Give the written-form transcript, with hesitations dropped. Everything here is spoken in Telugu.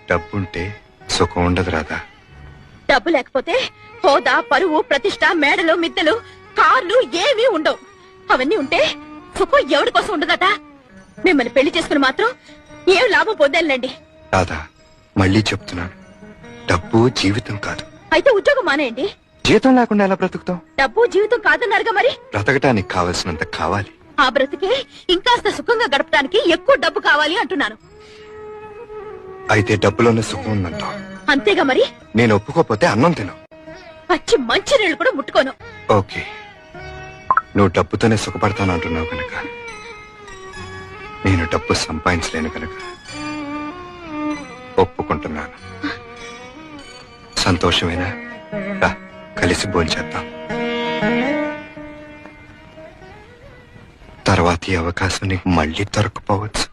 డబ్బుంటే సుఖం ఉండదు రాధా. డబ్బు లేకపోతే హోదా, పరువు, ప్రతిష్ట, మేడలు, మిద్దెలు, కార్లు ఏమీ ఉండవు. అవన్నీ ఉంటే సుఖం ఎవరి కోసం ఉండదట. మిమ్మల్ని పెళ్లి చేసుకుని మాత్రం ఏం లాభం పొందాలండి. రాధా, మళ్ళీ చెప్తున్నాను, డబ్బు జీవితం కాదు. అయితే ఉద్యోగం మానేయండి. జీతం లేకుండా ఎలా బ్రతుకుతాం? డబ్బు జీవితం కాదన్నారుగా మరి. బ్రతకటానికి కావలసినంత కావాలి. ఆ బ్రతికే ఇంకాస్త సుఖంగా గడపడానికి ఎక్కువ డబ్బు కావాలి అంటున్నాను. అయితే డబ్బులోనే సుఖం ఉందంటావు. అంతేగా మరి. నేను ఒప్పుకోపోతే అన్నం తిను. పచ్చి మంచి నీళ్లు కూడా ముట్టుకోను. ఓకే, నువ్వు డబ్బుతోనే సుఖపడతాను అంటున్నావు కనుక, నేను డబ్బు సంపాదించలేను కనుక ఒప్పుకుంటున్నాను. సంతోషమేనా? రా, కలిసి భోంచేద్దాం. తర్వాత ఈ అవకాశం నీకు మళ్ళీ దొరకపోవచ్చు.